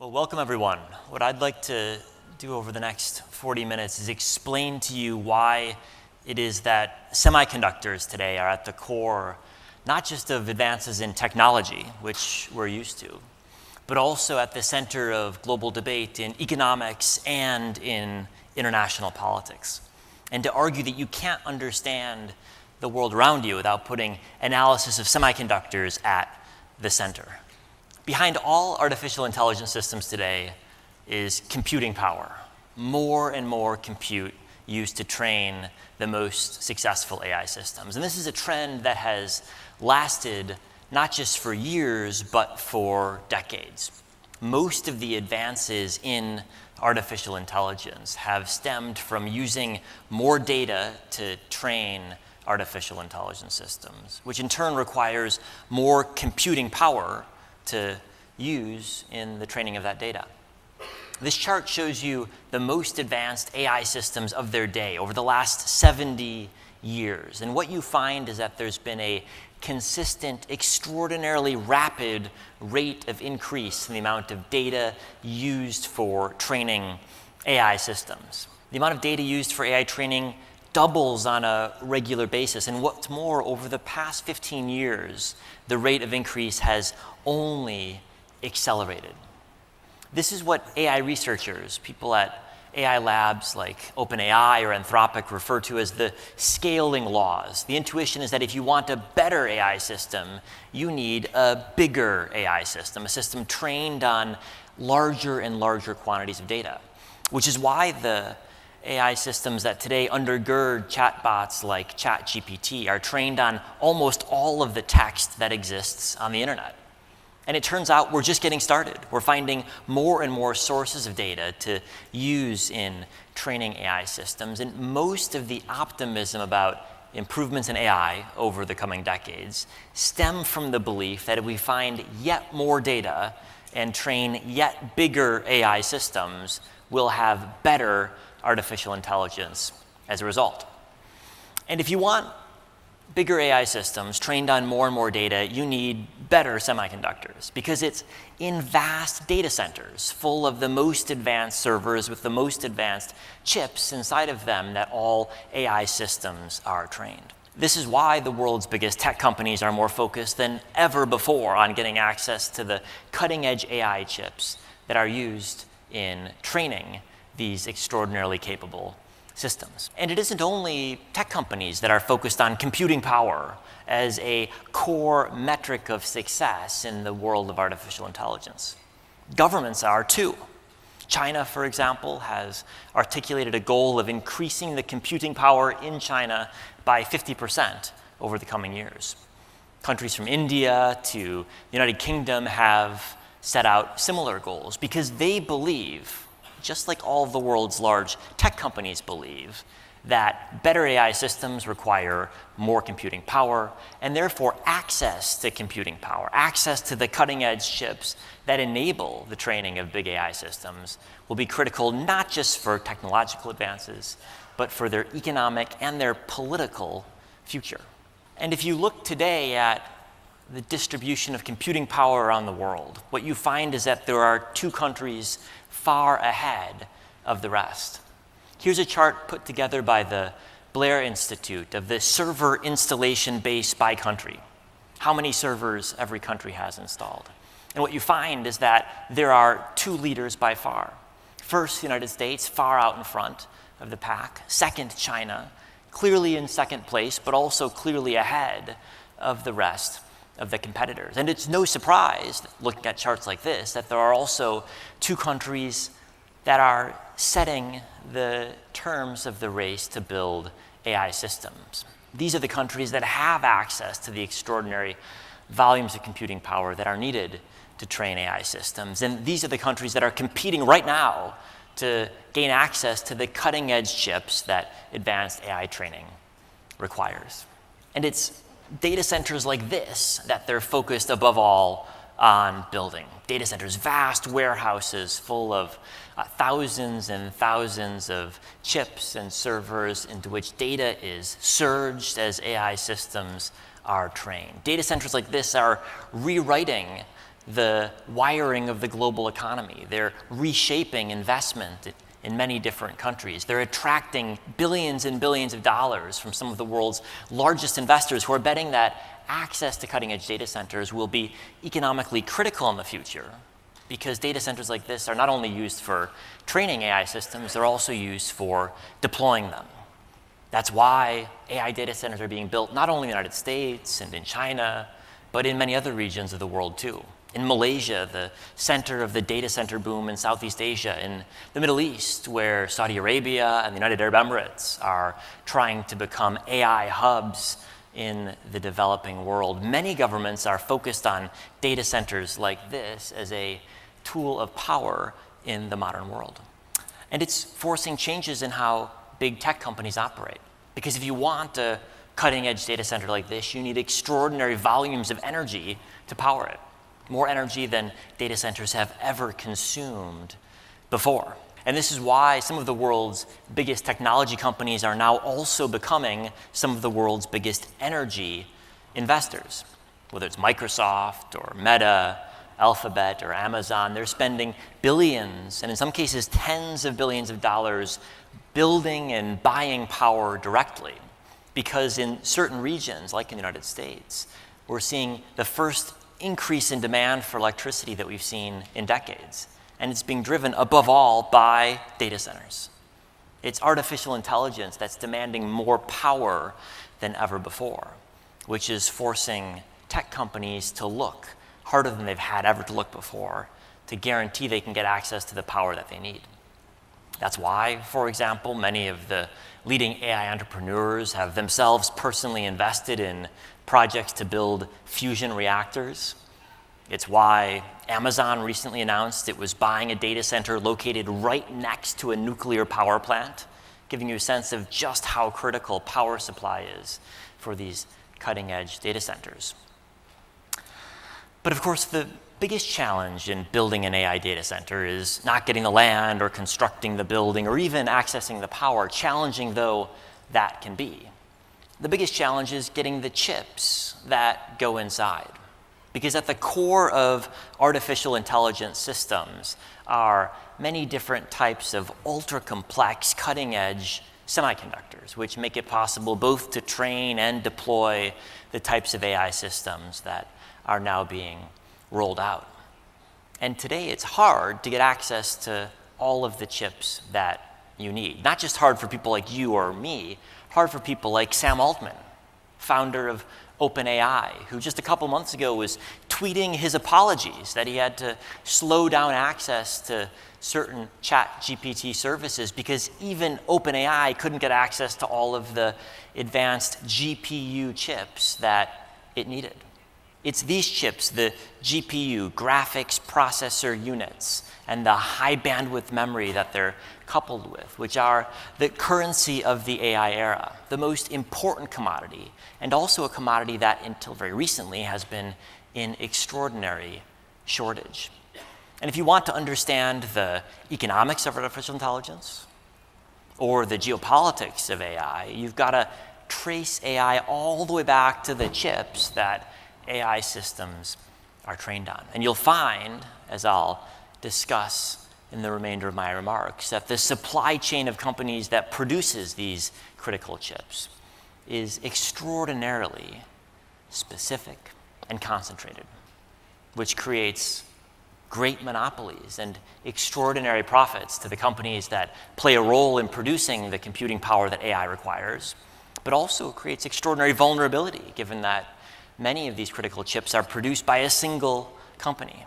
Well, welcome everyone. What I'd like to do over the next 40 minutes is explain to you why it is that semiconductors today are at the core, not just of advances in technology, which we're used to, but also at the center of global debate in economics and in international politics. And to argue that you can't understand the world around you without putting analysis of semiconductors at the center. Behind all artificial intelligence systems today is computing power. More and more compute used to train the most successful AI systems. And this is a trend that has lasted not just for years, but for decades. Most of the advances in artificial intelligence have stemmed from using more data to train artificial intelligence systems, which in turn requires more computing power to use in the training of that data. This chart shows you the most advanced AI systems of their day over the last 70 years. And what you find is that there's been a consistent, extraordinarily rapid rate of increase in the amount of data used for training AI systems. The amount of data used for AI training doubles on a regular basis. And what's more, over the past 15 years, the rate of increase has only accelerated. This is what AI researchers, people at AI labs like OpenAI or Anthropic, refer to as the scaling laws. The intuition is that if you want a better AI system, you need a bigger AI system, a system trained on larger and larger quantities of data, which is why the AI systems that today undergird chatbots like ChatGPT are trained on almost all of the text that exists on the internet. And it turns out we're just getting started. We're finding more and more sources of data to use in training AI systems. And most of the optimism about improvements in AI over the coming decades stem from the belief that if we find yet more data and train yet bigger AI systems, we'll have better artificial intelligence as a result. And if you want bigger AI systems trained on more and more data, you need better semiconductors because it's in vast data centers full of the most advanced servers with the most advanced chips inside of them that all AI systems are trained. This is why the world's biggest tech companies are more focused than ever before on getting access to the cutting-edge AI chips that are used in training these extraordinarily capable systems. And it isn't only tech companies that are focused on computing power as a core metric of success in the world of artificial intelligence. Governments are too. China, for example, has articulated a goal of increasing the computing power in China by 50% over the coming years. Countries from India to the United Kingdom have set out similar goals because they believe, just like all of the world's large tech companies believe, that better AI systems require more computing power, and therefore access to computing power, access to the cutting-edge chips that enable the training of big AI systems will be critical not just for technological advances, but for their economic and their political future. And if you look today at the distribution of computing power around the world, what you find is that there are two countries far ahead of the rest. Here's a chart put together by the Blair Institute of the server installation base by country, how many servers every country has installed. And what you find is that there are two leaders by far. First, the United States, far out in front of the pack. Second, China, clearly in second place, but also clearly ahead of the rest of the competitors. And it's no surprise, looking at charts like this, that there are also two countries that are setting the terms of the race to build AI systems. These are the countries that have access to the extraordinary volumes of computing power that are needed to train AI systems. And these are the countries that are competing right now to gain access to the cutting-edge chips that advanced AI training requires. And it's data centers like this that they're focused above all on building. Data centers, vast warehouses full of thousands and thousands of chips and servers into which data is surged as AI systems are trained. Data centers like this are rewriting the wiring of the global economy. They're reshaping investment in many different countries. They're attracting billions and billions of dollars from some of the world's largest investors who are betting that access to cutting-edge data centers will be economically critical in the future, because data centers like this are not only used for training AI systems, they're also used for deploying them. That's why AI data centers are being built not only in the United States and in China, but in many other regions of the world too. In Malaysia, the center of the data center boom in Southeast Asia, in the Middle East, where Saudi Arabia and the United Arab Emirates are trying to become AI hubs in the developing world. Many governments are focused on data centers like this as a tool of power in the modern world. And it's forcing changes in how big tech companies operate. Because if you want a cutting-edge data center like this, you need extraordinary volumes of energy to power it. More energy than data centers have ever consumed before. And this is why some of the world's biggest technology companies are now also becoming some of the world's biggest energy investors. Whether it's Microsoft or Meta, Alphabet or Amazon, they're spending billions, and in some cases tens of billions of dollars building and buying power directly. Because in certain regions, like in the United States, we're seeing the first increase in demand for electricity that we've seen in decades. And it's being driven above all by data centers. It's artificial intelligence that's demanding more power than ever before, which is forcing tech companies to look harder than they've had ever to look before to guarantee they can get access to the power that they need. That's why, for example, many of the leading AI entrepreneurs have themselves personally invested in projects to build fusion reactors. It's why Amazon recently announced it was buying a data center located right next to a nuclear power plant, giving you a sense of just how critical power supply is for these cutting-edge data centers. But of course, the biggest challenge in building an AI data center is not getting the land or constructing the building or even accessing the power, challenging though that can be. The biggest challenge is getting the chips that go inside. Because at the core of artificial intelligence systems are many different types of ultra-complex, cutting-edge semiconductors, which make it possible both to train and deploy the types of AI systems that are now being rolled out. And today it's hard to get access to all of the chips that you need. Not just hard for people like you or me, hard for people like Sam Altman, founder of OpenAI, who just a couple months ago was tweeting his apologies that he had to slow down access to certain ChatGPT services because even OpenAI couldn't get access to all of the advanced GPU chips that it needed. It's these chips, the GPU, graphics processor units, and the high bandwidth memory that they're coupled with, which are the currency of the AI era, the most important commodity, and also a commodity that until very recently has been in extraordinary shortage. And if you want to understand the economics of artificial intelligence or the geopolitics of AI, you've got to trace AI all the way back to the chips that AI systems are trained on. And you'll find, as I'll discuss in the remainder of my remarks, that the supply chain of companies that produces these critical chips is extraordinarily specific and concentrated, which creates great monopolies and extraordinary profits to the companies that play a role in producing the computing power that AI requires, but also creates extraordinary vulnerability, given that many of these critical chips are produced by a single company.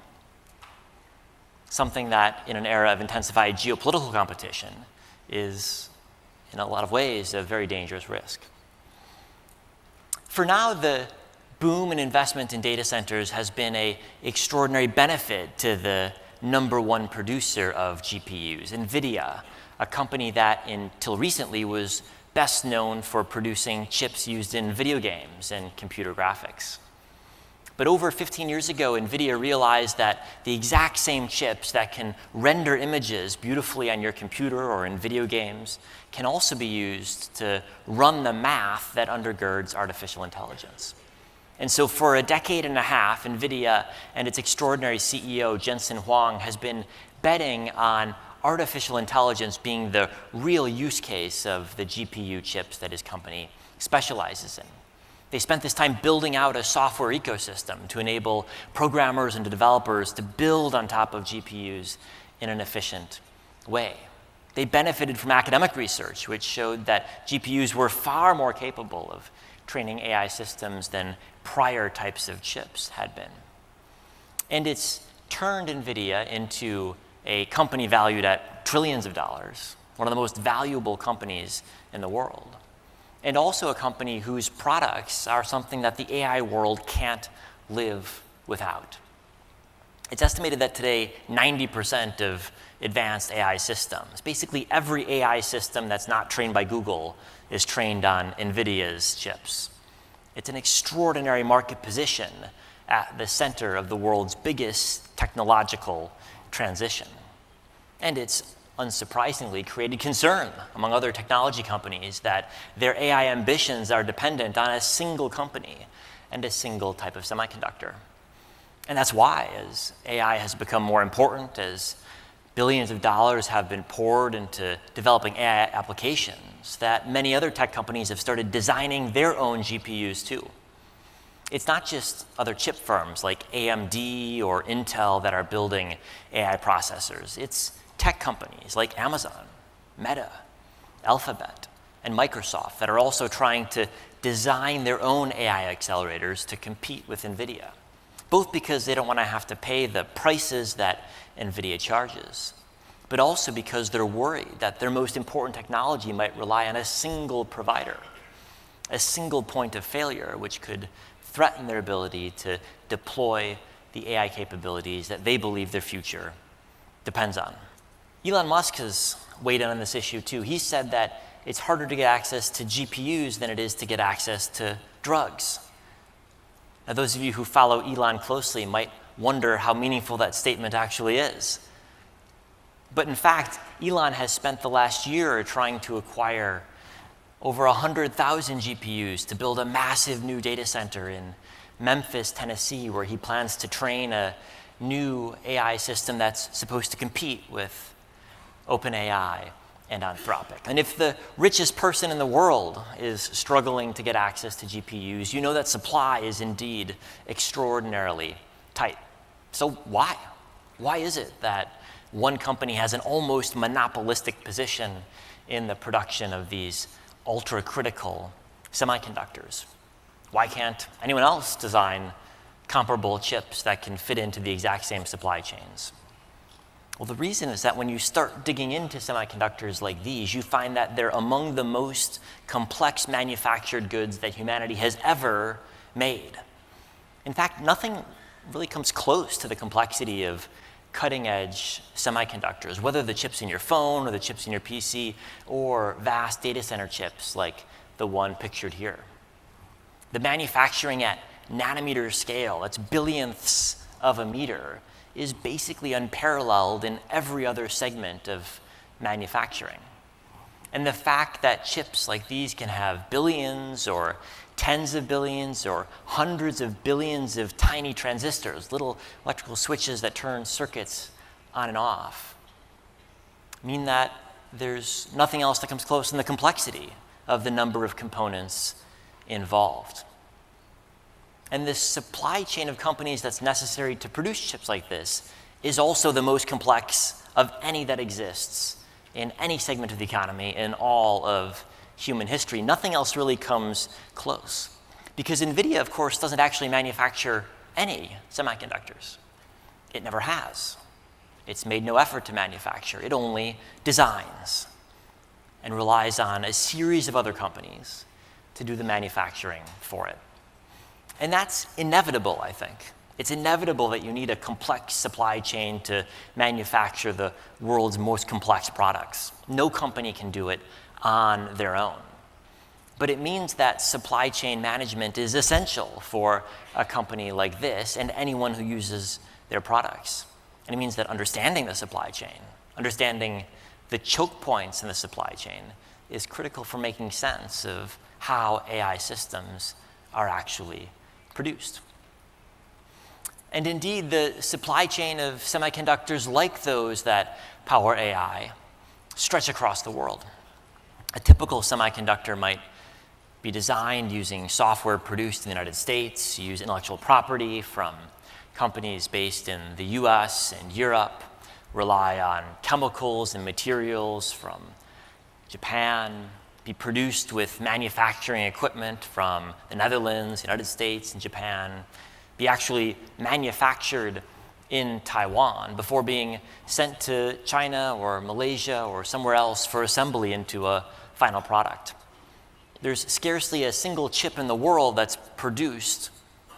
Something that, in an era of intensified geopolitical competition, is, in a lot of ways, a very dangerous risk. For now, the boom in investment in data centers has been an extraordinary benefit to the number one producer of GPUs, Nvidia, a company that until recently was best known for producing chips used in video games and computer graphics. But over 15 years ago, Nvidia realized that the exact same chips that can render images beautifully on your computer or in video games can also be used to run the math that undergirds artificial intelligence. And so for a decade and a half, Nvidia and its extraordinary CEO, Jensen Huang, has been betting on artificial intelligence being the real use case of the GPU chips that his company specializes in. They spent this time building out a software ecosystem to enable programmers and developers to build on top of GPUs in an efficient way. They benefited from academic research, which showed that GPUs were far more capable of training AI systems than prior types of chips had been. And it's turned Nvidia into a company valued at trillions of dollars, one of the most valuable companies in the world, and also a company whose products are something that the AI world can't live without. It's estimated that today 90% of advanced AI systems, basically every AI system that's not trained by Google, is trained on Nvidia's chips. It's an extraordinary market position at the center of the world's biggest technological transition. And it's unsurprisingly created concern among other technology companies that their AI ambitions are dependent on a single company and a single type of semiconductor. And that's why, as AI has become more important, as billions of dollars have been poured into developing AI applications, that many other tech companies have started designing their own GPUs too. It's not just other chip firms like AMD or Intel that are building AI processors. It's tech companies like Amazon, Meta, Alphabet, and Microsoft that are also trying to design their own AI accelerators to compete with Nvidia, both because they don't want to have to pay the prices that Nvidia charges, but also because they're worried that their most important technology might rely on a single provider, a single point of failure, which could threaten their ability to deploy the AI capabilities that they believe their future depends on. Elon Musk has weighed in on this issue too. He said that it's harder to get access to GPUs than it is to get access to drugs. Now, those of you who follow Elon closely might wonder how meaningful that statement actually is. But in fact, Elon has spent the last year trying to acquire over 100,000 GPUs to build a massive new data center in Memphis, Tennessee, where he plans to train a new AI system that's supposed to compete with OpenAI and Anthropic. And if the richest person in the world is struggling to get access to GPUs, you know that supply is indeed extraordinarily tight. So why? Why is it that one company has an almost monopolistic position in the production of these ultra-critical semiconductors? Why can't anyone else design comparable chips that can fit into the exact same supply chains? Well, the reason is that when you start digging into semiconductors like these, you find that they're among the most complex manufactured goods that humanity has ever made. In fact, nothing really comes close to the complexity of cutting-edge semiconductors, whether the chips in your phone or the chips in your PC or vast data center chips like the one pictured here. The manufacturing at nanometer scale, that's billionths of a meter, is basically unparalleled in every other segment of manufacturing. And the fact that chips like these can have billions or tens of billions or hundreds of billions of tiny transistors, little electrical switches that turn circuits on and off, mean that there's nothing else that comes close in the complexity of the number of components involved. And this supply chain of companies that's necessary to produce chips like this is also the most complex of any that exists in any segment of the economy in all of human history. Nothing else really comes close. Because Nvidia, of course, doesn't actually manufacture any semiconductors. It never has. It's made no effort to manufacture. It only designs and relies on a series of other companies to do the manufacturing for it. And that's inevitable, I think. It's inevitable that you need a complex supply chain to manufacture the world's most complex products. No company can do it on their own. But it means that supply chain management is essential for a company like this and anyone who uses their products. And it means that understanding the supply chain, understanding the choke points in the supply chain, is critical for making sense of how AI systems are actually produced. And indeed, the supply chain of semiconductors, like those that power AI, stretch across the world. A typical semiconductor might be designed using software produced in the United States, use intellectual property from companies based in the U.S. and Europe, rely on chemicals and materials from Japan, be produced with manufacturing equipment from the Netherlands, United States, and Japan, be actually manufactured in Taiwan before being sent to China or Malaysia or somewhere else for assembly into a final product. There's scarcely a single chip in the world that's produced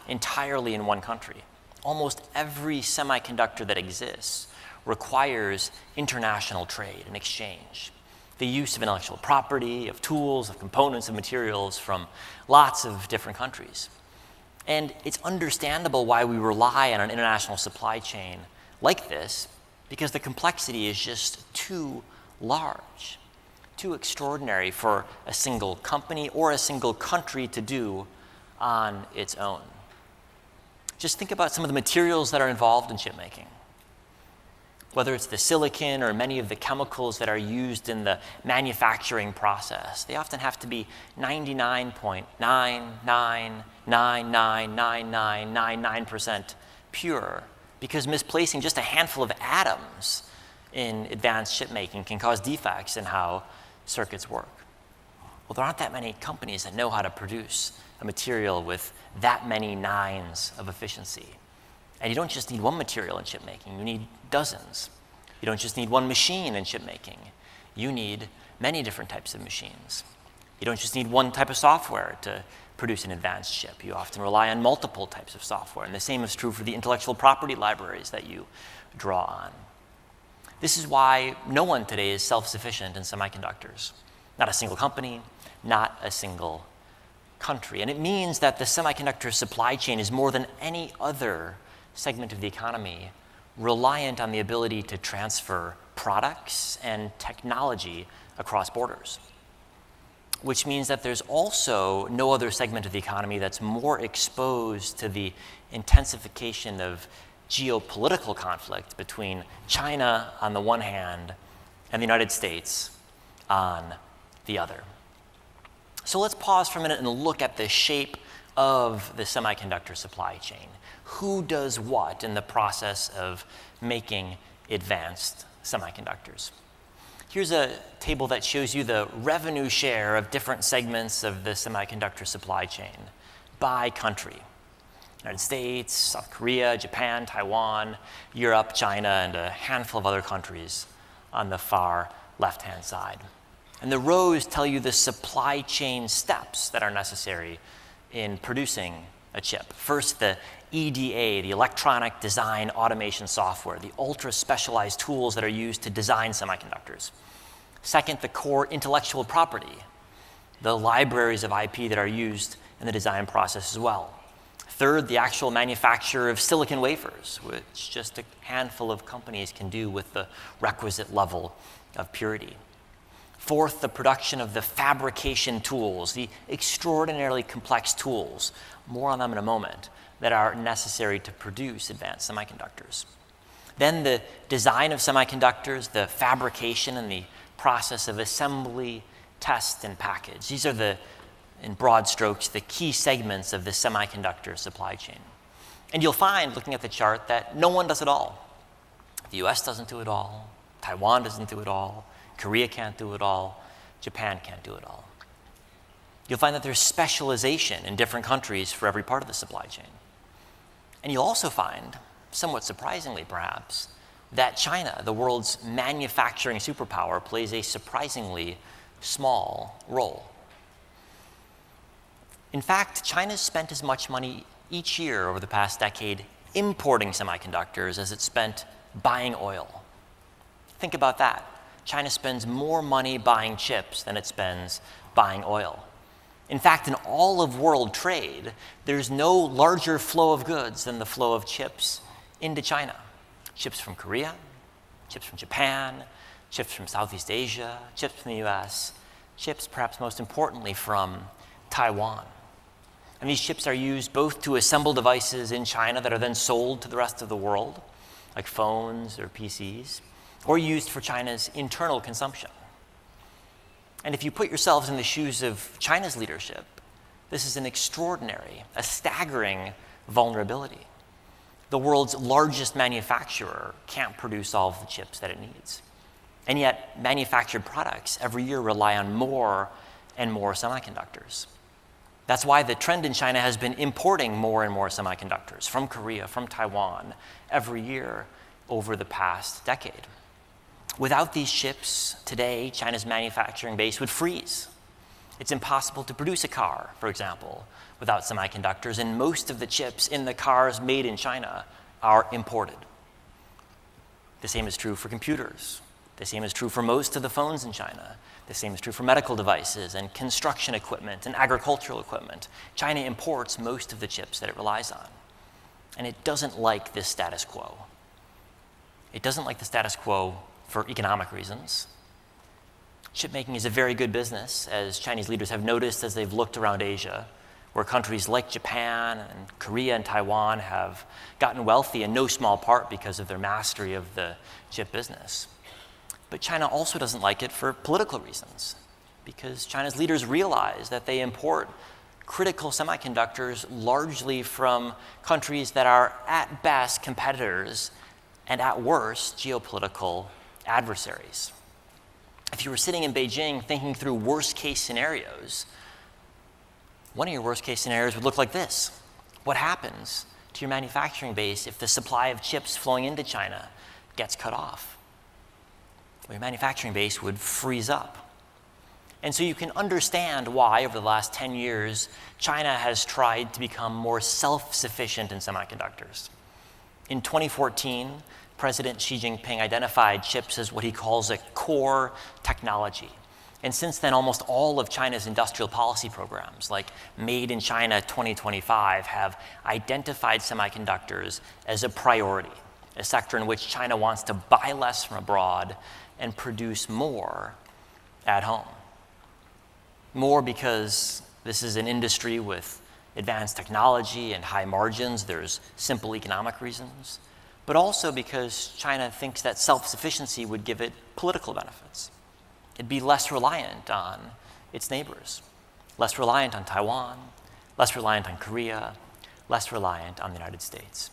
entirely in one country. Almost every semiconductor that exists requires international trade and exchange, the use of intellectual property, of tools, of components, of materials from lots of different countries. And it's understandable why we rely on an international supply chain like this, because the complexity is just too large, too extraordinary for a single company or a single country to do on its own. Just think about some of the materials that are involved in chip making. Whether it's the silicon or many of the chemicals that are used in the manufacturing process, they often have to be 99.9999999% pure, because misplacing just a handful of atoms in advanced chip making can cause defects in how circuits work. Well, there aren't that many companies that know how to produce a material with that many nines of efficiency. And you don't just need one material in chip making, you need dozens. You don't just need one machine in chip making, you need many different types of machines. You don't just need one type of software to produce an advanced chip. You often rely on multiple types of software, and the same is true for the intellectual property libraries that you draw on. This is why no one today is self-sufficient in semiconductors. Not a single company, not a single country. And it means that the semiconductor supply chain is more than any other segment of the economy reliant on the ability to transfer products and technology across borders. Which means that there's also no other segment of the economy that's more exposed to the intensification of geopolitical conflict between China on the one hand and the United States on the other. So let's pause for a minute and look at the shape of the semiconductor supply chain. Who does what in the process of making advanced semiconductors? Here's a table that shows you the revenue share of different segments of the semiconductor supply chain by country. United States, South Korea, Japan, Taiwan, Europe, China, and a handful of other countries on the far left-hand side. And the rows tell you the supply chain steps that are necessary in producing a chip. First, the EDA, the electronic design automation software, the ultra-specialized tools that are used to design semiconductors. Second, the core intellectual property, the libraries of IP that are used in the design process as well. Third, the actual manufacture of silicon wafers, which just a handful of companies can do with the requisite level of purity. Fourth, the production of the fabrication tools, the extraordinarily complex tools, more on them in a moment, that are necessary to produce advanced semiconductors. Then the design of semiconductors, the fabrication and the process of assembly, test, and package. These are in broad strokes, the key segments of the semiconductor supply chain. And you'll find, looking at the chart, that no one does it all. The U.S. doesn't do it all. Taiwan doesn't do it all. Korea can't do it all. Japan can't do it all. You'll find that there's specialization in different countries for every part of the supply chain. And you'll also find, somewhat surprisingly perhaps, that China, the world's manufacturing superpower, plays a surprisingly small role. In fact, China's spent as much money each year over the past decade importing semiconductors as it spent buying oil. Think about that. China spends more money buying chips than it spends buying oil. In fact, in all of world trade, there's no larger flow of goods than the flow of chips into China. Chips from Korea, chips from Japan, chips from Southeast Asia, chips from the US, chips perhaps most importantly from Taiwan. And these chips are used both to assemble devices in China that are then sold to the rest of the world, like phones or PCs, or used for China's internal consumption. And if you put yourselves in the shoes of China's leadership, this is an extraordinary, a staggering vulnerability. The world's largest manufacturer can't produce all of the chips that it needs. And yet, manufactured products every year rely on more and more semiconductors. That's why the trend in China has been importing more and more semiconductors from Korea, from Taiwan, every year over the past decade. Without these chips, today, China's manufacturing base would freeze. It's impossible to produce a car, for example, without semiconductors, and most of the chips in the cars made in China are imported. The same is true for computers. The same is true for most of the phones in China. The same is true for medical devices and construction equipment and agricultural equipment. China imports most of the chips that it relies on. And it doesn't like this status quo. It doesn't like the status quo for economic reasons. Chip making is a very good business, as Chinese leaders have noticed as they've looked around Asia, where countries like Japan and Korea and Taiwan have gotten wealthy in no small part because of their mastery of the chip business. But China also doesn't like it for political reasons, because China's leaders realize that they import critical semiconductors largely from countries that are at best competitors and at worst geopolitical adversaries. If you were sitting in Beijing thinking through worst case scenarios, one of your worst case scenarios would look like this. What happens to your manufacturing base if the supply of chips flowing into China gets cut off? Well, your manufacturing base would freeze up. And so you can understand why, over the last 10 years, China has tried to become more self-sufficient in semiconductors. In 2014, President Xi Jinping identified chips as what he calls a core technology. And since then, almost all of China's industrial policy programs, like Made in China 2025, have identified semiconductors as a priority, a sector in which China wants to buy less from abroad and produce more at home. More because this is an industry with advanced technology and high margins. There's simple economic reasons. But also because China thinks that self-sufficiency would give it political benefits. It'd be less reliant on its neighbors, less reliant on Taiwan, less reliant on Korea, less reliant on the United States.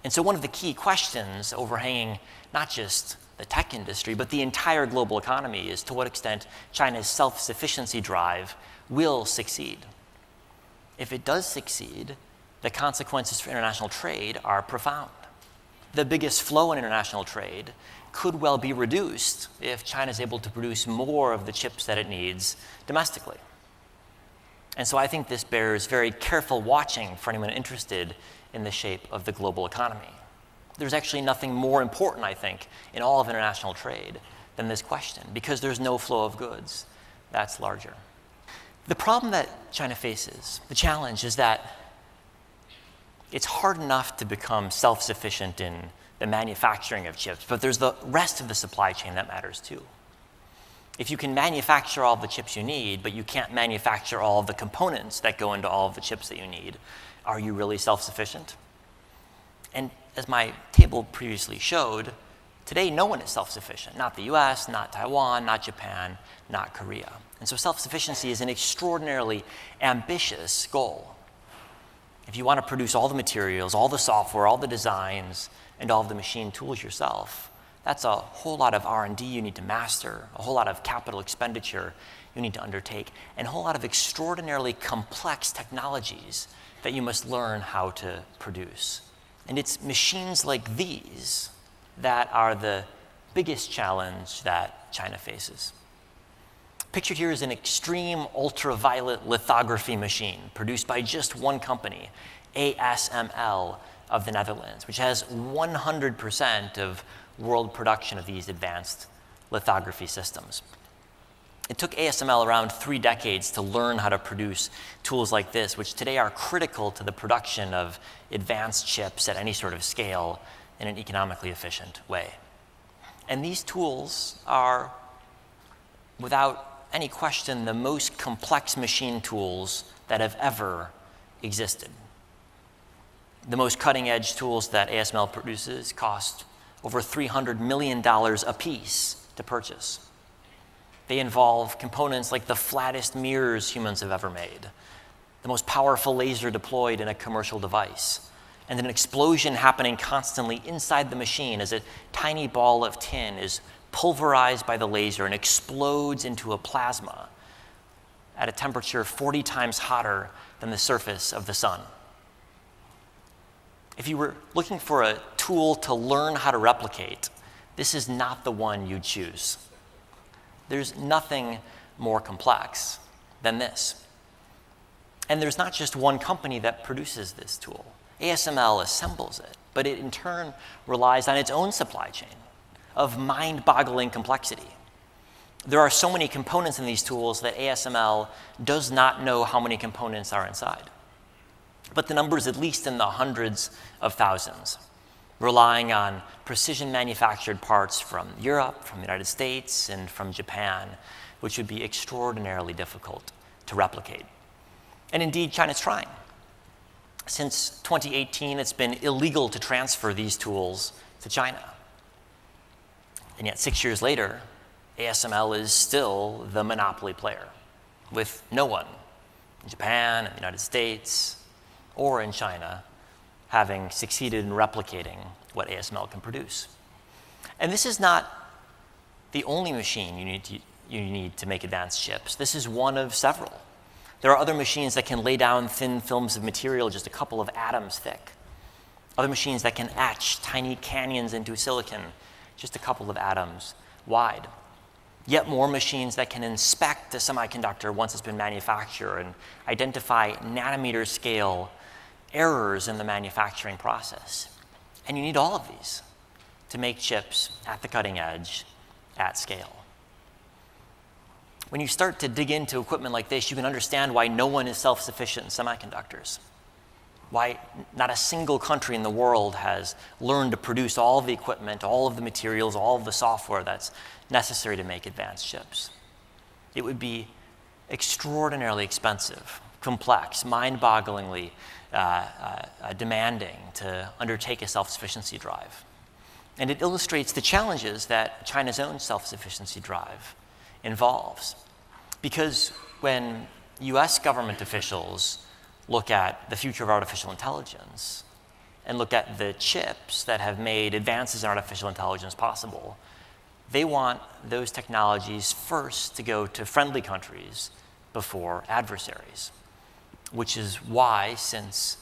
And so one of the key questions overhanging not just the tech industry, but the entire global economy is to what extent China's self-sufficiency drive will succeed. If it does succeed, the consequences for international trade are profound. The biggest flow in international trade could well be reduced if China is able to produce more of the chips that it needs domestically. And so I think this bears very careful watching for anyone interested in the shape of the global economy. There's actually nothing more important, I think, in all of international trade than this question, because there's no flow of goods that's larger. The problem that China faces, the challenge, is that it's hard enough to become self-sufficient in the manufacturing of chips, but there's the rest of the supply chain that matters too. If you can manufacture all the chips you need, but you can't manufacture all of the components that go into all of the chips that you need, are you really self-sufficient? And as my table previously showed, today no one is self-sufficient. Not the US, not Taiwan, not Japan, not Korea. And so self-sufficiency is an extraordinarily ambitious goal. If you want to produce all the materials, all the software, all the designs, and all of the machine tools yourself, that's a whole lot of R&D you need to master, a whole lot of capital expenditure you need to undertake, and a whole lot of extraordinarily complex technologies that you must learn how to produce. And it's machines like these that are the biggest challenge that China faces. Pictured here is an extreme ultraviolet lithography machine produced by just one company, ASML of the Netherlands, which has 100% of world production of these advanced lithography systems. It took ASML around 3 decades to learn how to produce tools like this, which today are critical to the production of advanced chips at any sort of scale in an economically efficient way. And these tools are, without any question, the most complex machine tools that have ever existed. The most cutting-edge tools that ASML produces cost over $300 million a piece to purchase. They involve components like the flattest mirrors humans have ever made, the most powerful laser deployed in a commercial device, and an explosion happening constantly inside the machine as a tiny ball of tin is pulverized by the laser and explodes into a plasma at a temperature 40 times hotter than the surface of the sun. If you were looking for a tool to learn how to replicate, this is not the one you'd choose. There's nothing more complex than this. And there's not just one company that produces this tool. ASML assembles it, but it in turn relies on its own supply chain of mind-boggling complexity. There are so many components in these tools that ASML does not know how many components are inside. But the number is at least in the hundreds of thousands, relying on precision manufactured parts from Europe, from the United States, and from Japan, which would be extraordinarily difficult to replicate. And indeed, China's trying. Since 2018, it's been illegal to transfer these tools to China. And yet, 6 years later, ASML is still the monopoly player, with no one in Japan, in the United States, or in China having succeeded in replicating what ASML can produce. And this is not the only machine you need to make advanced chips. This is one of several. There are other machines that can lay down thin films of material just a couple of atoms thick. Other machines that can etch tiny canyons into silicon just a couple of atoms wide. Yet more machines that can inspect a semiconductor once it's been manufactured and identify nanometer scale errors in the manufacturing process. And you need all of these to make chips at the cutting edge at scale. When you start to dig into equipment like this, you can understand why no one is self-sufficient in semiconductors. Why not a single country in the world has learned to produce all of the equipment, all of the materials, all of the software that's necessary to make advanced chips. It would be extraordinarily expensive, complex, mind-bogglingly demanding to undertake a self-sufficiency drive. And it illustrates the challenges that China's own self-sufficiency drive involves. Because when U.S. government officials look at the future of artificial intelligence and look at the chips that have made advances in artificial intelligence possible, they want those technologies first to go to friendly countries before adversaries, which is why since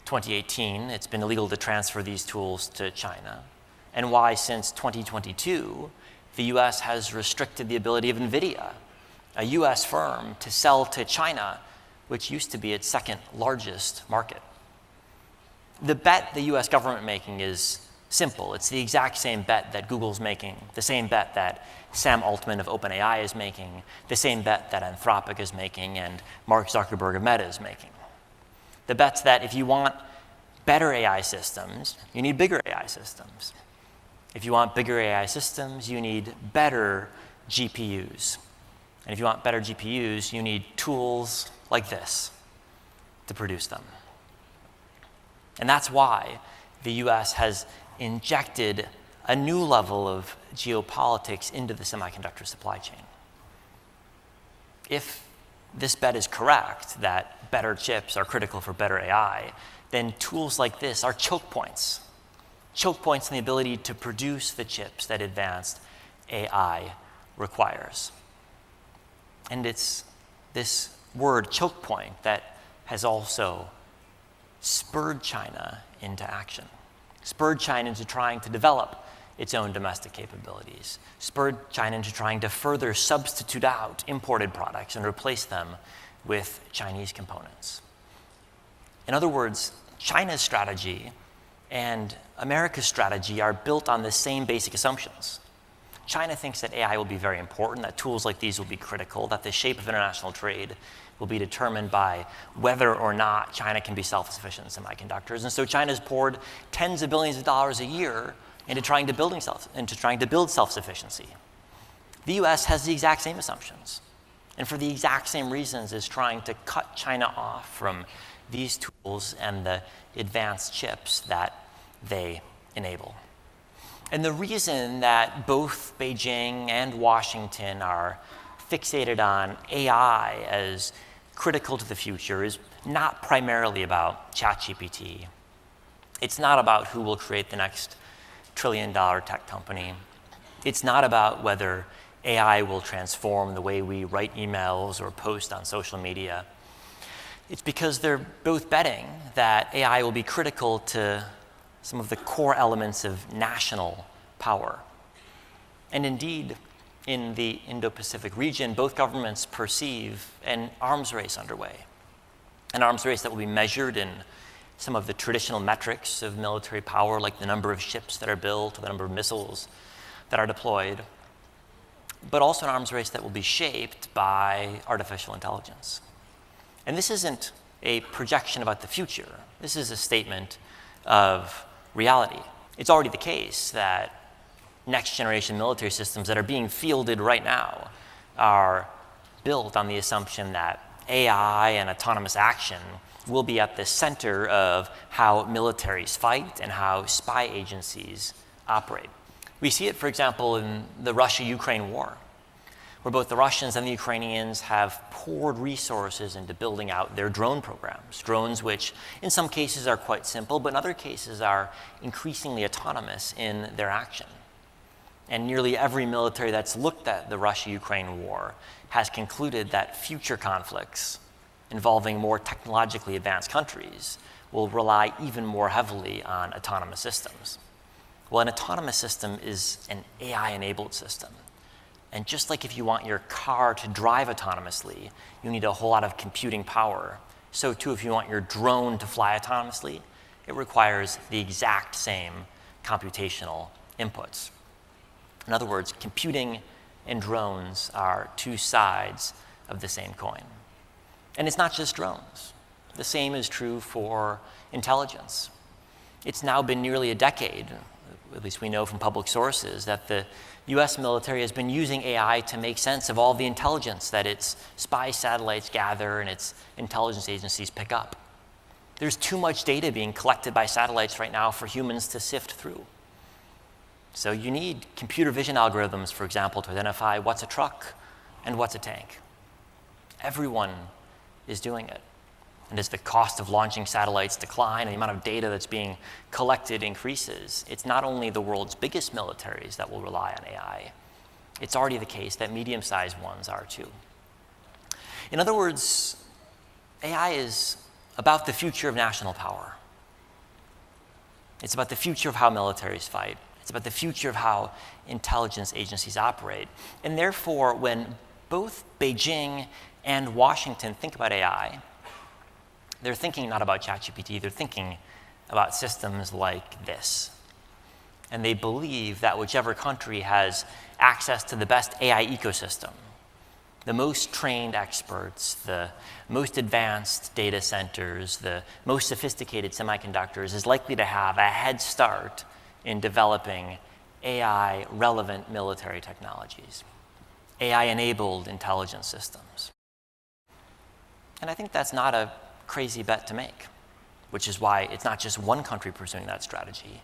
2018 it's been illegal to transfer these tools to China, and why since 2022 the U.S. has restricted the ability of Nvidia, a U.S. firm, to sell to China, which used to be its second largest market. The bet the U.S. government making is simple. It's the exact same bet that Google's making, the same bet that Sam Altman of OpenAI is making, the same bet that Anthropic is making and Mark Zuckerberg of Meta is making. The bet's that if you want better AI systems, you need bigger AI systems. If you want bigger AI systems, you need better GPUs. And if you want better GPUs, you need tools like this to produce them. And that's why the U.S. has injected a new level of geopolitics into the semiconductor supply chain. If this bet is correct, that better chips are critical for better AI, then tools like this are choke points in the ability to produce the chips that advanced AI requires. And it's this word choke point that has also spurred China into action, spurred China into trying to develop its own domestic capabilities, spurred China into trying to further substitute out imported products and replace them with Chinese components. In other words, China's strategy and America's strategy are built on the same basic assumptions. China thinks that AI will be very important, that tools like these will be critical, that the shape of international trade will be determined by whether or not China can be self-sufficient in semiconductors. And so China's poured tens of billions of dollars a year into trying to build self-sufficiency. The U.S. has the exact same assumptions. and for the exact same reasons is trying to cut China off from these tools and the advanced chips that they enable. And the reason that both Beijing and Washington are fixated on AI as critical to the future is not primarily about ChatGPT. It's not about who will create the next trillion-dollar tech company. It's not about whether AI will transform the way we write emails or post on social media. It's because they're both betting that AI will be critical to some of the core elements of national power. And indeed, in the Indo-Pacific region, both governments perceive an arms race underway, an arms race that will be measured in some of the traditional metrics of military power, like the number of ships that are built or the number of missiles that are deployed, but also an arms race that will be shaped by artificial intelligence. And this isn't a projection about the future. This is a statement of reality. It's already the case that next-generation military systems that are being fielded right now are built on the assumption that AI and autonomous action will be at the center of how militaries fight and how spy agencies operate. We see it, for example, in the Russia-Ukraine war, where both the Russians and the Ukrainians have poured resources into building out their drone programs, drones which in some cases are quite simple, but in other cases are increasingly autonomous in their action. And nearly every military that's looked at the Russia-Ukraine war has concluded that future conflicts involving more technologically advanced countries will rely even more heavily on autonomous systems. Well, an autonomous system is an AI-enabled system. And just like if you want your car to drive autonomously, you need a whole lot of computing power. So too, if you want your drone to fly autonomously, it requires the exact same computational inputs. In other words, computing and drones are two sides of the same coin. And it's not just drones. The same is true for intelligence. It's now been nearly a decade, at least we know from public sources, that the U.S. military has been using AI to make sense of all the intelligence that its spy satellites gather and its intelligence agencies pick up. There's too much data being collected by satellites right now for humans to sift through. So you need computer vision algorithms, for example, to identify what's a truck and what's a tank. Everyone is doing it. And as the cost of launching satellites decline and the amount of data that's being collected increases, it's not only the world's biggest militaries that will rely on AI, it's already the case that medium-sized ones are too. In other words, AI is about the future of national power. It's about the future of how militaries fight. It's about the future of how intelligence agencies operate. And therefore, when both Beijing and Washington think about AI, they're thinking not about ChatGPT, they're thinking about systems like this. And they believe that whichever country has access to the best AI ecosystem, the most trained experts, the most advanced data centers, the most sophisticated semiconductors, is likely to have a head start in developing AI-relevant military technologies, AI-enabled intelligence systems. And I think that's not a crazy bet to make, which is why it's not just one country pursuing that strategy.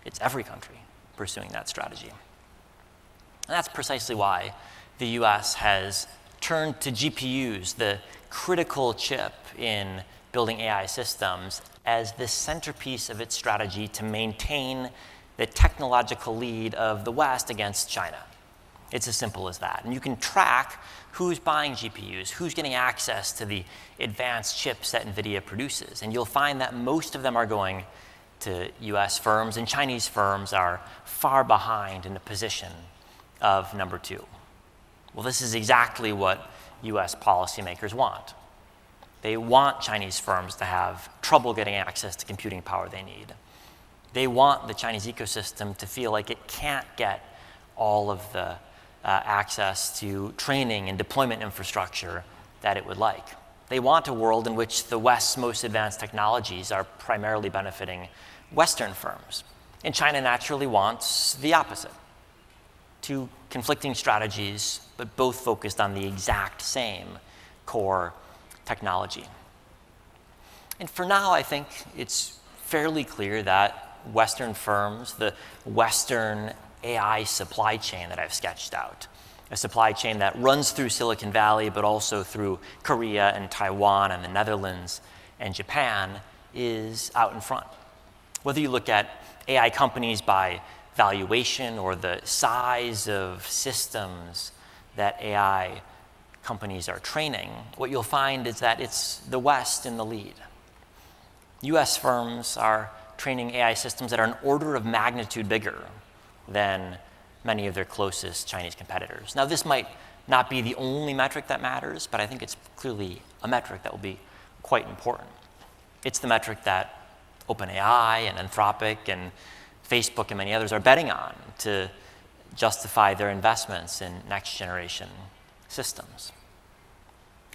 It's every country pursuing that strategy. And that's precisely why the US has turned to GPUs, the critical chip in building AI systems, as the centerpiece of its strategy to maintain the technological lead of the West against China. It's as simple as that. And you can track who's buying GPUs, who's getting access to the advanced chips that Nvidia produces. And you'll find that most of them are going to US firms, and Chinese firms are far behind in the position of number two. Well, this is exactly what US policymakers want. They want Chinese firms to have trouble getting access to computing power they need. They want the Chinese ecosystem to feel like it can't get all of the access to training and deployment infrastructure that it would like. They want a world in which the West's most advanced technologies are primarily benefiting Western firms. And China naturally wants the opposite. two conflicting strategies, but both focused on the exact same core technology. And for now, I think it's fairly clear that Western firms, the Western AI supply chain that I've sketched out, a supply chain that runs through Silicon Valley, but also through Korea and Taiwan and the Netherlands and Japan, is out in front. Whether you look at AI companies by valuation or the size of systems that AI companies are training, what you'll find is that it's the West in the lead. U.S. firms are training AI systems that are an order of magnitude bigger than many of their closest Chinese competitors. Now, this might not be the only metric that matters, but I think it's clearly a metric that will be quite important. It's the metric that OpenAI and Anthropic and Facebook and many others are betting on to justify their investments in next generation systems.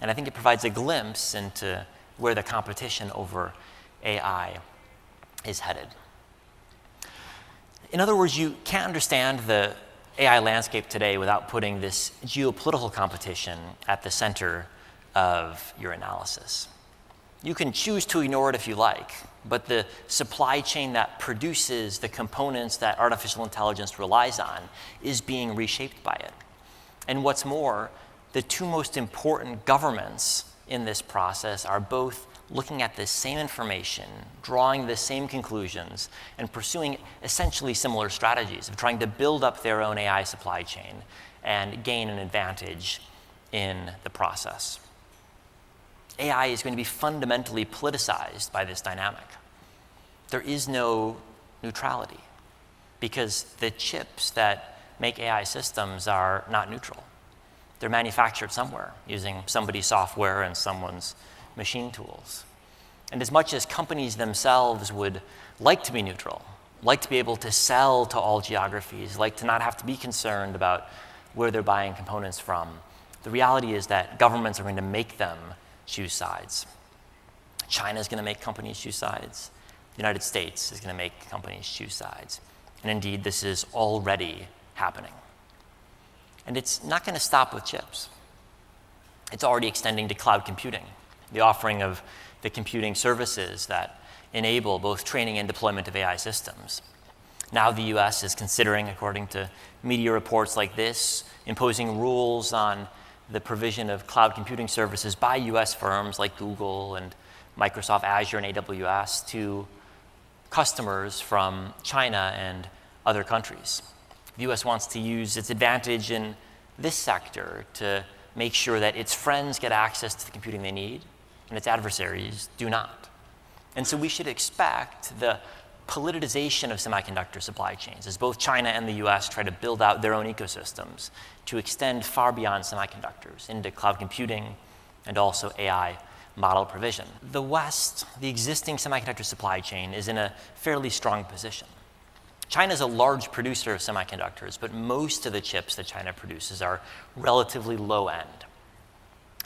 And I think it provides a glimpse into where the competition over AI is headed. In other words, you can't understand the AI landscape today without putting this geopolitical competition at the center of your analysis. You can choose to ignore it if you like, but the supply chain that produces the components that artificial intelligence relies on is being reshaped by it. And what's more, the two most important governments in this process are both looking at the same information, drawing the same conclusions, and pursuing essentially similar strategies of trying to build up their own AI supply chain and gain an advantage in the process. AI is going to be fundamentally politicized by this dynamic. There is no neutrality because the chips that make AI systems are not neutral. They're manufactured somewhere using somebody's software and someone's machine tools. And as much as companies themselves would like to be neutral, like to be able to sell to all geographies, like to not have to be concerned about where they're buying components from, the reality is that governments are going to make them choose sides. China is going to make companies choose sides. The United States is going to make companies choose sides. And indeed, this is already happening. And it's not going to stop with chips. It's already extending to cloud computing, the offering of the computing services that enable both training and deployment of AI systems. Now the US is considering, according to media reports like this, imposing rules on the provision of cloud computing services by US firms like Google and Microsoft Azure and AWS to customers from China and other countries. The US wants to use its advantage in this sector to make sure that its friends get access to the computing they need and its adversaries do not. And so we should expect the politicization of semiconductor supply chains as both China and the US try to build out their own ecosystems to extend far beyond semiconductors into cloud computing and also AI model provision. The West, the existing semiconductor supply chain, is in a fairly strong position. China is a large producer of semiconductors, but most of the chips that China produces are relatively low end.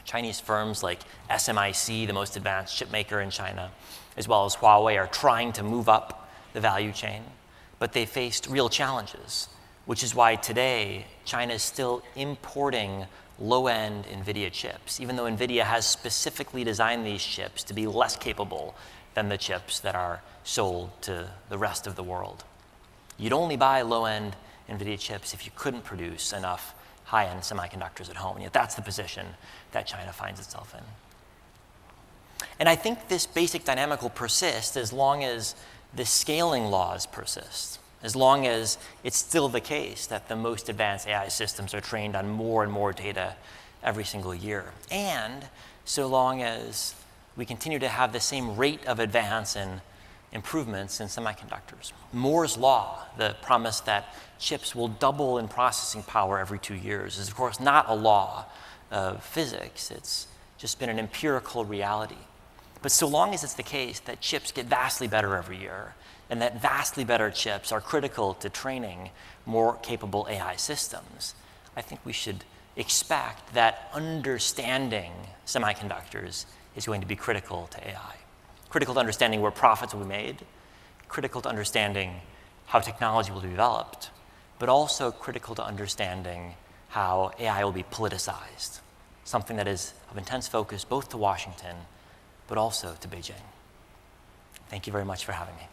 Chinese firms like SMIC, the most advanced chip maker in China, as well as Huawei, are trying to move up the value chain, but they faced real challenges, which is why today China is still importing low-end Nvidia chips, even though Nvidia has specifically designed these chips to be less capable than the chips that are sold to the rest of the world. You'd only buy low-end Nvidia chips if you couldn't produce enough high-end semiconductors at home, and yet that's the position that China finds itself in. And I think this basic dynamic will persist as long as the scaling laws persist, as long as it's still the case that the most advanced AI systems are trained on more and more data every single year, and so long as we continue to have the same rate of advance and improvements in semiconductors. Moore's law, the promise that chips will double in processing power every 2 years, is of course not a law of physics. It's just been an empirical reality. But so long as it's the case that chips get vastly better every year, and that vastly better chips are critical to training more capable AI systems, I think we should expect that understanding semiconductors is going to be critical to AI. Critical to understanding where profits will be made, critical to understanding how technology will be developed, but also critical to understanding how AI will be politicized, something that is of intense focus both to Washington, but also to Beijing. Thank you very much for having me.